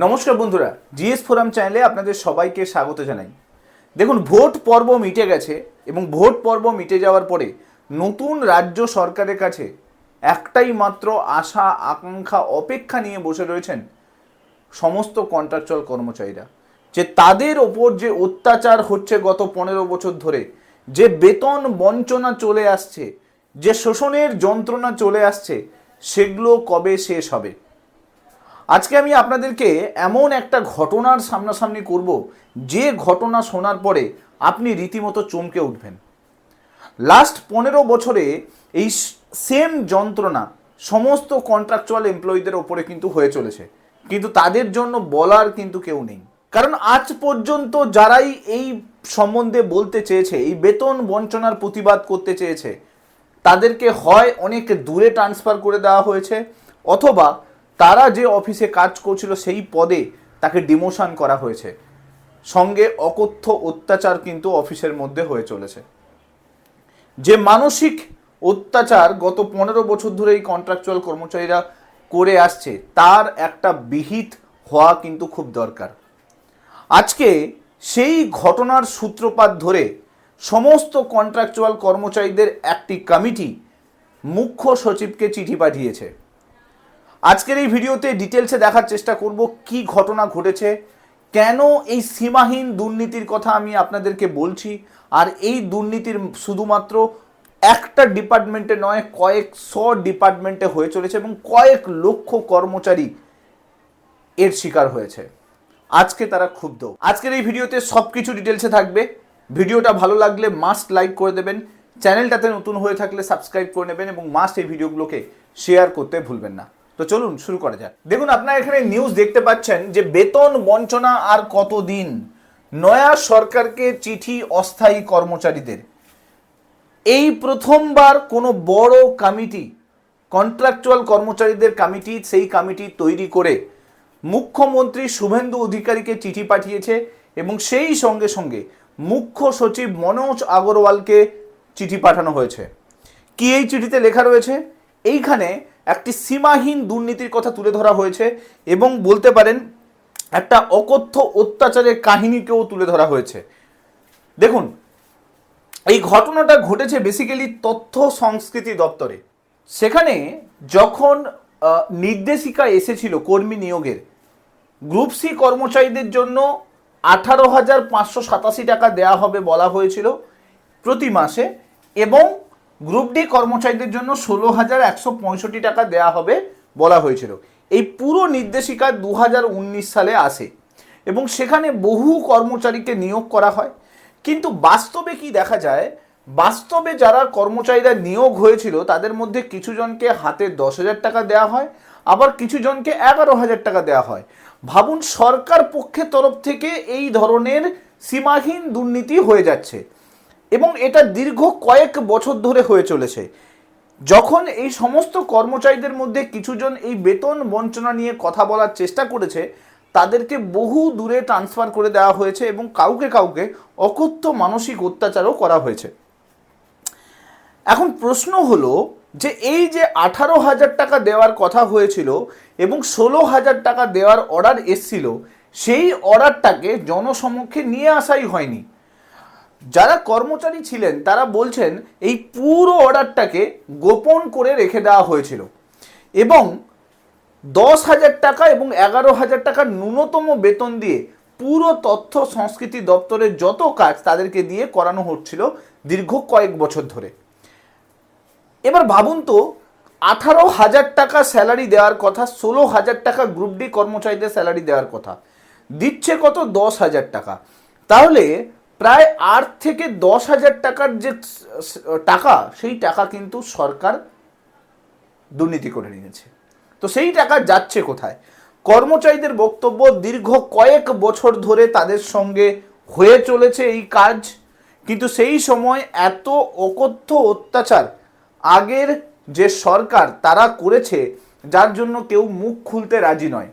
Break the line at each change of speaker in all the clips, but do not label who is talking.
নমস্কার বন্ধুরা, GS forum চ্যানেলে আপনাদের সবাইকে স্বাগত জানাই। দেখুন, ভোট পর্ব মিটে গেছে এবং ভোট পর্ব মিটে যাওয়ার পরে নতুন রাজ্য সরকারের কাছে একটাই মাত্র আশা, আকাঙ্ক্ষা, অপেক্ষা নিয়ে বসে রয়েছেন সমস্ত কন্ট্রাকচুয়াল কর্মচারীরা, যে তাদের ওপর যে অত্যাচার হচ্ছে গত 15 বছর ধরে, যে বেতন বঞ্চনা চলে আসছে, যে শোষণের যন্ত্রণা চলে আসছে, সেগুলো কবে শেষ হবে। আজকে আমি আপনাদেরকে এমন একটা ঘটনার সামনাসামনি করব, যে ঘটনা শোনার পরে আপনি রীতিমতো চমকে উঠবেন। লাস্ট 15 বছরে এই সেম যন্ত্রণা সমস্ত কন্ট্রাকচুয়াল এমপ্লয়ীদের ওপরে কিন্তু হয়ে চলেছে, কিন্তু তাদের জন্য বলার কিন্তু কেউ নেই। কারণ আজ পর্যন্ত যারাই এই সম্বন্ধে বলতে চেয়েছে, এই বেতন বঞ্চনার প্রতিবাদ করতে চেয়েছে, তাদেরকে হয় অনেক দূরে ট্রান্সফার করে দেওয়া হয়েছে, অথবা তারা যে অফিসে কাজ করছিল সেই পদে তাকে ডিমোশন করা হয়েছে। সঙ্গে অকথ্য অত্যাচার কিন্তু অফিসের মধ্যে হয়ে চলেছে। যে মানসিক অত্যাচার গত 15 বছর ধরে এই কন্ট্রাকচুয়াল কর্মচারীরা করে আসছে, তার একটা বিহিত হওয়া কিন্তু খুব দরকার। আজকে সেই ঘটনার সূত্রপাত ধরে সমস্ত কন্ট্রাকচুয়াল কর্মচারীদের একটি কমিটি মুখ্য সচিবকে চিঠি পাঠিয়েছে। আজকের এই ভিডিওতে ডিটেলসে দেখার চেষ্টা করব কি ঘটনা ঘটেছে, কেন এই সীমাহীন দুর্নীতির কথা আমি আপনাদেরকে বলছি। আর এই দুর্নীতির শুধুমাত্র একটা ডিপার্টমেন্টে নয়, কয়েকশো ডিপার্টমেন্টে হয়ে চলেছে এবং কয়েক লক্ষ কর্মচারী এর শিকার হয়েছে। আজকে তারা ক্ষুব্ধ। আজকের এই ভিডিওতে সব কিছু ডিটেলসে থাকবে। ভিডিওটা ভালো লাগলে মাস্ট লাইক করে দেবেন, চ্যানেলটাতে নতুন হয়ে থাকলে সাবস্ক্রাইব করে নেবেন এবং মাস্ট এই ভিডিওগুলোকে শেয়ার করতে ভুলবেন না। তো চলুন শুরু করা যাক। দেখুন, আপনারা এখানে নিউজ দেখতে পাচ্ছেন যে বেতন বঞ্চনা আর কতদিন। নয়া সরকারকে চিঠি অস্থায়ী কর্মচারীদের। এই প্রথমবার কোনো বড় কমিটি, কন্ট্রাকচুয়াল কর্মচারীদের কমিটি, সেই কমিটি তৈরি করে মুখ্যমন্ত্রী শুভেন্দু অধিকারীকে চিঠি পাঠিয়েছে এবং সেই সঙ্গে সঙ্গে মুখ্য সচিব মনোজ আগরওয়ালকে চিঠি পাঠানো হয়েছে। কি এই চিঠিতে লেখা রয়েছে? এইখানে একটি সীমাহীন দুর্নীতির কথা তুলে ধরা হয়েছে এবং বলতে পারেন একটা অকথ্য অত্যাচারের কাহিনীকেও তুলে ধরা হয়েছে। দেখুন, এই ঘটনাটা ঘটেছে বেসিক্যালি তথ্য সংস্কৃতি দপ্তরে। সেখানে যখন নির্দেশিকা এসেছিল কর্মী নিয়োগের, গ্রুপ সি কর্মচারীদের জন্য 18,587 টাকা দেওয়া হবে বলা হয়েছিল প্রতি মাসে, এবং গ্রুপ ডি কর্মচারীদের জন্য 16,165 টাকা দেওয়া হবে বলা হয়েছিল। এই পুরো নির্দেশিকা 2019 সালে আসে এবং সেখানে বহু কর্মচারীকে নিয়োগ করা হয়। কিন্তু বাস্তবে কি দেখা যায়? বাস্তবে যারা কর্মচারীরা নিয়োগ হয়েছিল তাদের মধ্যে কিছু জনকে হাতে 10,000 টাকা দেওয়া হয়, আবার কিছু জনকে 11,000 টাকা দেওয়া হয়। ভাবুন, সরকার পক্ষের তরফ থেকে এই ধরনের সীমাহীন দুর্নীতি হয়ে যাচ্ছে এবং এটা দীর্ঘ কয়েক বছর ধরে হয়ে চলেছে। যখন এই সমস্ত কর্মচারীদের মধ্যে কিছুজন এই বেতন বঞ্চনা নিয়ে কথা বলার চেষ্টা করেছে, তাদেরকে বহু দূরে ট্রান্সফার করে দেওয়া হয়েছে এবং কাউকে কাউকে অকথ্য মানসিক অত্যাচারও করা হয়েছে। এখন প্রশ্ন হলো যে এই যে 18,000 টাকা দেওয়ার কথা হয়েছিল এবং 16,000 টাকা দেওয়ার অর্ডার এসছিল, সেই অর্ডারটাকে জনসমক্ষে নিয়ে আসাই হয়নি। যারা কর্মচারী ছিলেন তারা বলছেন এই পুরো অর্ডারটাকে গোপন করে রেখে দেওয়া হয়েছিল এবং 10,000 টাকা এবং 11,000 টাকার ন্যূনতম বেতন দিয়ে পুরো তথ্য সংস্কৃতি দপ্তরের যত কাজ তাদেরকে দিয়ে করানো হচ্ছিল দীর্ঘ কয়েক বছর ধরে। এবার ভাবুন তো, 18,000 টাকা স্যালারি দেওয়ার কথা, 16,000 টাকা গ্রুপ ডি কর্মচারীদের স্যালারি দেওয়ার কথা, দিচ্ছে কত? 10,000 টাকা। তাহলে প্রায় 8 থেকে 10,000 টাকার যে টাকা, সেই টাকা কিন্তু সরকার দুর্নীতি করে নিয়েছে। তো সেই টাকা যাচ্ছে কোথায়? কর্মচারীদের বক্তব্য, দীর্ঘ কয়েক বছর ধরে তাদের সঙ্গে হয়ে চলেছে এই কাজ, কিন্তু সেই সময় এত অকথ্য অত্যাচার আগের যে সরকার তারা করেছে, যার জন্য কেউ মুখ খুলতে রাজি নয়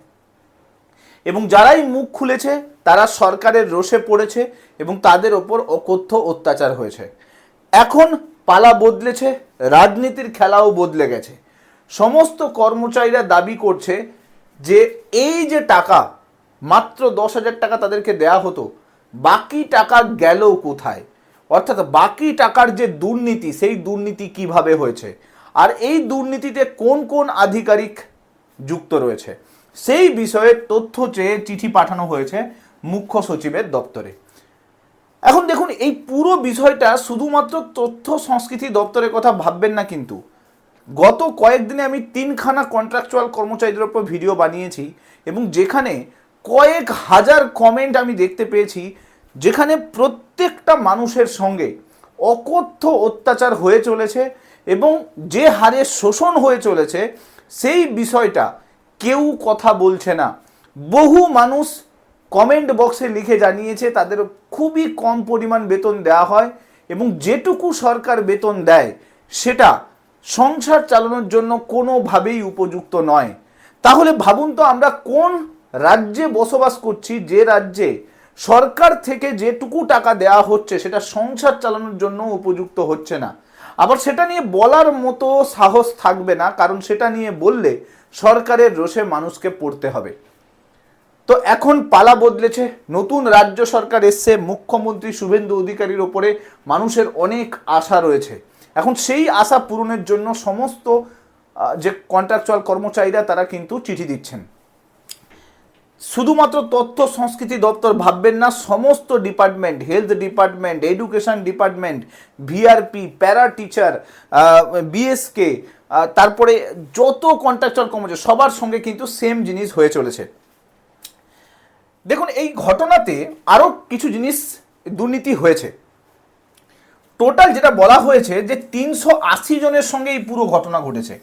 এবং যারাই মুখ খুলেছে তারা সরকারের রোষে পড়েছে এবং তাদের ওপর অকথ্য অত্যাচার হয়েছে। এখন পালা বদলেছে, রাজনীতির খেলাও বদলে গেছে। সমস্ত কর্মচারীরা দাবি করছে যে এই যে টাকা, মাত্র 10,000 টাকা তাদেরকে দেয়া হতো, বাকি টাকা গেল কোথায়? অর্থাৎ বাকি টাকার যে দুর্নীতি, সেই দুর্নীতি কিভাবে হয়েছে, আর এই দুর্নীতিতে কোন কোন আধিকারিক যুক্ত রয়েছে, সেই বিষয়ে তথ্য চেয়ে চিঠি পাঠানো হয়েছে মুখ্য সচিবের দপ্তরে। এখন দেখুন, এই পুরো বিষয়টা শুধুমাত্র তথ্য সংস্কৃতি দপ্তরের কথা ভাববেন না, কিন্তু গত কয়েকদিনে আমি 3খানা কন্ট্রাকচুয়াল কর্মচারীদের ওপর ভিডিও বানিয়েছি এবং যেখানে কয়েক হাজার কমেন্ট আমি দেখতে পেয়েছি, যেখানে প্রত্যেকটা মানুষের সঙ্গে অকথ্য অত্যাচার হয়ে চলেছে এবং যে হারে শোষণ হয়ে চলেছে সেই বিষয়টা কেউ কথা বলছে না। বহু মানুষ কমেন্ট বক্সে লিখে জানিয়েছে তাদের খুবই কম পরিমাণ বেতন দেওয়া হয় এবং যেটুকু সরকার বেতন দেয় সেটা সংসার চালানোর জন্য কোনোভাবেই উপযুক্ত নয়। তাহলে ভাবুন তো, আমরা কোন রাজ্যে বসবাস করছি, যে রাজ্যে সরকার থেকে যেটুকু টাকা দেওয়া হচ্ছে সেটা সংসার চালানোর জন্য উপযুক্ত হচ্ছে না। আবার সেটা নিয়ে বলার মতো সাহস থাকবে না, কারণ সেটা নিয়ে বললে সরকারের রোষে মানুষকে পড়তে হবে। তো এখন পালা বদলেছে, নতুন রাজ্য সরকার এসছে, মুখ্যমন্ত্রী শুভেন্দু অধিকারীর ওপরে মানুষের অনেক আশা রয়েছে। এখন সেই আশা পূরণের জন্য সমস্ত যে কন্ট্রাকচুয়াল কর্মচারীরা তারা কিন্তু চিঠি দিচ্ছেন। শুধুমাত্র তথ্য সংস্কৃতি দপ্তর ভাববেন না, সমস্ত department, health department, education department, VRP, para teacher, BSK, তারপরে যত কন্ট্রাকচুয়াল কর্মচারী সবার সঙ্গে কিন্তু সেম জিনিস হয়ে চলেছে। দেখুন, এই ঘটনাতে আরও কিছু জিনিস দুর্নীতি হয়েছে। টোটাল যেটা বলা হয়েছে যে 380 জনের সঙ্গে এই পুরো ঘটনা ঘটেছে।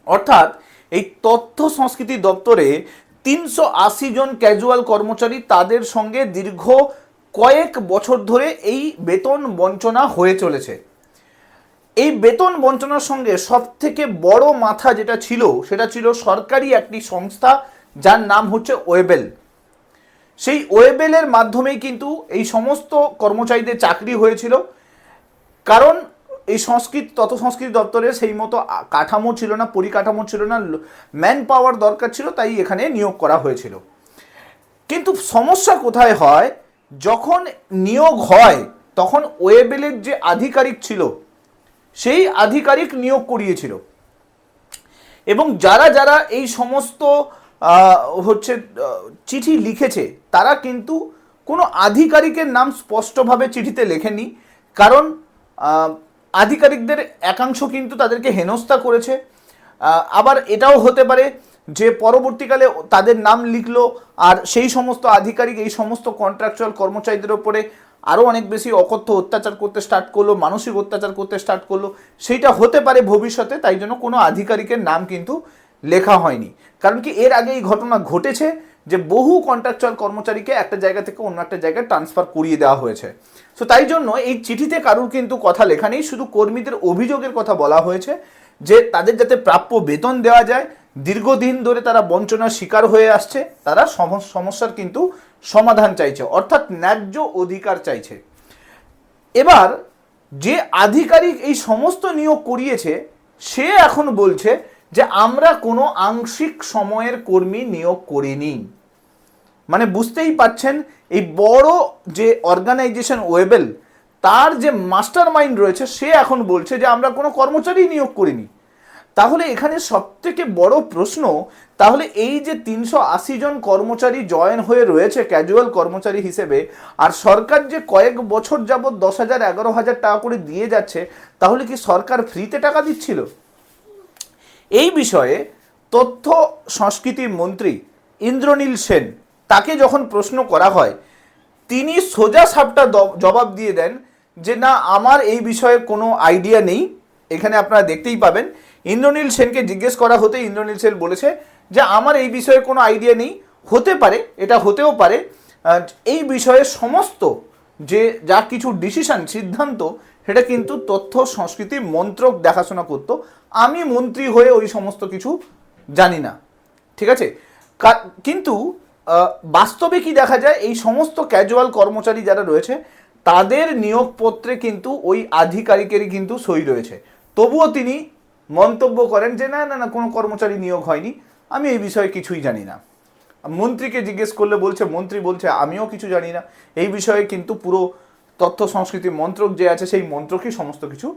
অর্থাৎ এই তথ্য সংস্কৃতি দপ্তরে 380 জন ক্যাজুয়াল কর্মচারী, তাদের সঙ্গে দীর্ঘ কয়েক বছর ধরে এই বেতন বঞ্চনা হয়ে চলেছে। এই বেতন বঞ্চনার সঙ্গে সবথেকে বড় মাথা যেটা ছিল সেটা ছিল সরকারি একটি সংস্থা যার নাম হচ্ছে ওয়েবেল। সেই ওয়েবেলের মাধ্যমেই কিন্তু এই সমস্ত কর্মচারীদের চাকরি হয়েছিল, কারণ এই তথ্য সংস্কৃতি দপ্তরে সেই মতো কাঠামো ছিল না, পরিকাঠামো ছিল না, ম্যান পাওয়ার দরকার ছিল, তাই এখানে নিয়োগ করা হয়েছিল। কিন্তু সমস্যা কোথায় হয়, যখন নিয়োগ হয় তখন ওয়েবেলের যে আধিকারিক ছিল সেই আধিকারিক নিয়োগ করিয়েছিল এবং যারা যারা এই সমস্ত চিঠি লিখেছে তারা কিন্তু কোনো আধিকারিকের নাম স্পষ্টভাবে চিঠিতে লেখেনি, কারণ আধিকারিকদের একাংশ কিন্তু তাদেরকে হেনস্থা করেছে। আবার এটাও হতে পারে যে পরবর্তীকালে তাদের নাম লিখলো আর সেই সমস্ত আধিকারিক এই সমস্ত কন্ট্রাকচুয়াল কর্মচারীদের ওপরে আরও অনেক বেশি অকথ্য অত্যাচার করতে স্টার্ট করলো, মানসিক অত্যাচার করতে স্টার্ট করলো। সেইটা হতে পারে ভবিষ্যতে, তাই জন্য কোনো আধিকারিকের নাম কিন্তু লেখা হয়নি। কারণ কি, এর আগে এই ঘটনা ঘটেছে যে বহু কন্ট্রাকচুয়াল কর্মচারীকে একটা জায়গা থেকে অন্য একটা জায়গায় ট্রান্সফার করিয়ে দেওয়া হয়েছে। সো তাই জন্য এই চিঠিতে কারুর কিন্তু কথা লেখা নেই, শুধু কর্মীদের অভিযোগের কথা বলা হয়েছে যে তাদের যাতে প্রাপ্য বেতন দেওয়া যায়। দীর্ঘদিন ধরে তারা বঞ্চনার শিকার হয়ে আসছে, তারা সমস্যার কিন্তু সমাধান চাইছে, অর্থাৎ ন্যায্য অধিকার চাইছে। এবার যে আধিকারিক এই সমস্ত নিয়োগ করিয়েছে সে এখন বলছে যে আমরা কোনো আংশিক সময়ের কর্মী নিয়োগ করিনি। মানে বুঝতেই পাচ্ছেন, এই বড় যে অর্গানাইজেশন ওয়েবেল, তার যে মাস্টার মাইন্ড রয়েছে সে এখন বলছে যে আমরা কোনো কর্মচারী নিয়োগ করিনি। তাহলে এখানে সবথেকে বড় প্রশ্ন, তাহলে এই যে 380 জন কর্মচারী জয়েন হয়ে রয়েছে ক্যাজুয়াল কর্মচারী হিসেবে, আর সরকার যে কয়েক বছর যাবৎ 10,000 11,000 টাকা করে দিয়ে যাচ্ছে, তাহলে কি সরকার ফ্রিতে টাকা দিচ্ছিল? এই বিষয়ে তথ্য সংস্কৃতি মন্ত্রী ইন্দ্রনীল সেন, তাকে যখন প্রশ্ন করা হয়, তিনি সোজা সাপটা জবাব দিয়ে দেন যে না, আমার এই বিষয়ে কোনো আইডিয়া নেই। এখানে আপনারা দেখতেই পাবেন, ইন্দ্রনীল সেনকে জিজ্ঞেস করা হতে ইন্দ্রনীল সেন বলেছে যে আমার এই বিষয়ে কোনো আইডিয়া নেই, হতে পারে, এটা হতেও পারে, এই বিষয়ে সমস্ত যে যা কিছু ডিসিশন, সিদ্ধান্ত, সেটা কিন্তু তথ্য সংস্কৃতি মন্ত্রক দেখাশোনা করতো, আমি মন্ত্রী হয়ে ওই সমস্ত কিছু জানি না। ঠিক আছে, কিন্তু বাস্তবে কি দেখা যায়, এই সমস্ত ক্যাজুয়াল কর্মচারী যারা রয়েছে তাদের নিয়োগপত্রে কিন্তু ওই আধিকারিকেরই কিন্তু সই রয়েছে। তবুও তিনি মন্তব্য করেন যে না না না, কোনো কর্মচারী নিয়োগ হয়নি, আমি এই বিষয়ে কিছুই জানি না। মন্ত্রীকে জিজ্ঞেস করলে বলছে, মন্ত্রী বলছে আমিও কিছু জানি না। এই বিষয়ে কিন্তু পুরো তথ্য সংস্কৃতি মন্ত্রক যে আছে সেই মন্ত্রকই সমস্ত কিছু।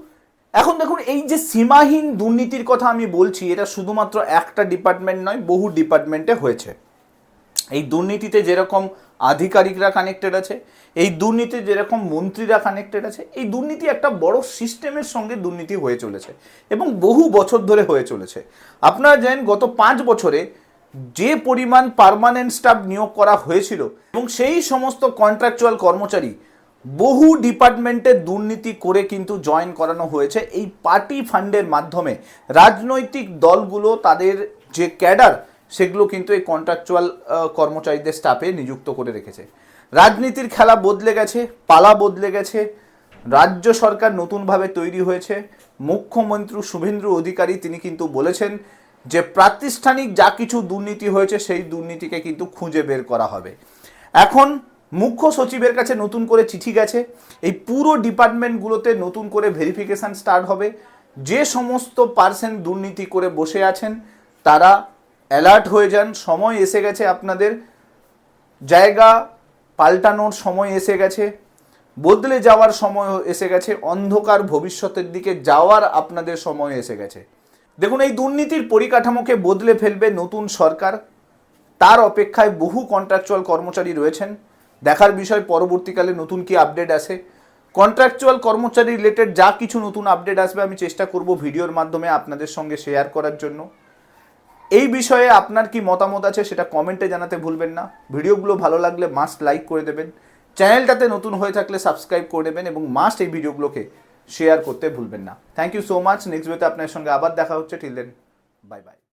এখন দেখুন, এই যে সীমাহীন দুর্নীতির কথা আমি বলছি, এটা শুধুমাত্র একটা ডিপার্টমেন্ট নয়, বহু ডিপার্টমেন্টে হয়েছে। এই দুর্নীতিতে যেরকম আধিকারিকরা কানেক্টেড আছে, এই দুর্নীতি যেরকম মন্ত্রীরা কানেক্টেড আছে, এই দুর্নীতি একটা বড় সিস্টেমের সঙ্গে দুর্নীতি হয়ে চলেছে এবং বহু বছর ধরে হয়ে চলেছে। আপনারা জানেন গত 5 বছরে যে পরিমাণ পার্মানেন্ট স্টাফ নিয়োগ করা হয়েছিল এবং সেই সমস্ত কন্ট্রাকচুয়াল কর্মচারী বহু ডিপার্টমেন্টে দুর্নীতি করে কিন্তু জয়েন করানো হয়েছে এই পার্টি ফান্ডের মাধ্যমে। রাজনৈতিক দলগুলো তাদের যে ক্যাডার সেগুলো কিন্তু এই কন্ট্রাকচুয়াল কর্মচারীদের স্টাফে নিযুক্ত করে রেখেছে। রাজনীতির খেলা বদলে গেছে, পালা বদলে গেছে, রাজ্য সরকার নতুনভাবে তৈরি হয়েছে। মুখ্যমন্ত্রী শুভেন্দু অধিকারী তিনি কিন্তু বলেছেন যে প্রাতিষ্ঠানিক যা কিছু দুর্নীতি হয়েছে সেই দুর্নীতিকে কিন্তু খুঁজে বের করা হবে। এখন মুখ্য সচিবের কাছে নতুন করে চিঠি গেছে, এই পুরো ডিপার্টমেন্টগুলোতে নতুন করে ভেরিফিকেশান স্টার্ট হবে। যে সমস্ত পার্সন দুর্নীতি করে বসে আছেন তারা অ্যালার্ট হয়ে যান, সময় এসে গেছে, আপনাদের জায়গা পাল্টানোর সময় এসে গেছে, বদলে যাওয়ার সময় এসে গেছে, অন্ধকার ভবিষ্যতের দিকে যাওয়ার আপনাদের সময় এসে গেছে। দেখুন, এই দুর্নীতির পরিকাঠামোকে বদলে ফেলবে নতুন সরকার, তার অপেক্ষায় বহু কন্ট্রাকচুয়াল কর্মচারী রয়েছেন। দেখার বিষয় পরবর্তীকালে নতুন কি আপডেট আসে। কন্ট্রাকচুয়াল কর্মচারী রিলেটেড যা কিছু নতুন আপডেট আসবে আমি চেষ্টা করব ভিডিওর মাধ্যমে আপনাদের সঙ্গে শেয়ার করার জন্য। এই বিষয়ে আপনার কি মতামত আছে সেটা কমেন্টে জানাতে ভুলবেন না। ভিডিওগুলো ভালো লাগলে মাস্ট লাইক করে দেবেন, চ্যানেলটাতে নতুন হয়ে থাকলে সাবস্ক্রাইব করে দেবেন এবং মাস্ট এই ভিডিওগুলোকে শেয়ার করতে ভুলবেন না। Thank you so much. Next ভিডিওতে আপনার সঙ্গে আবার দেখা হচ্ছে। Till then, bye by.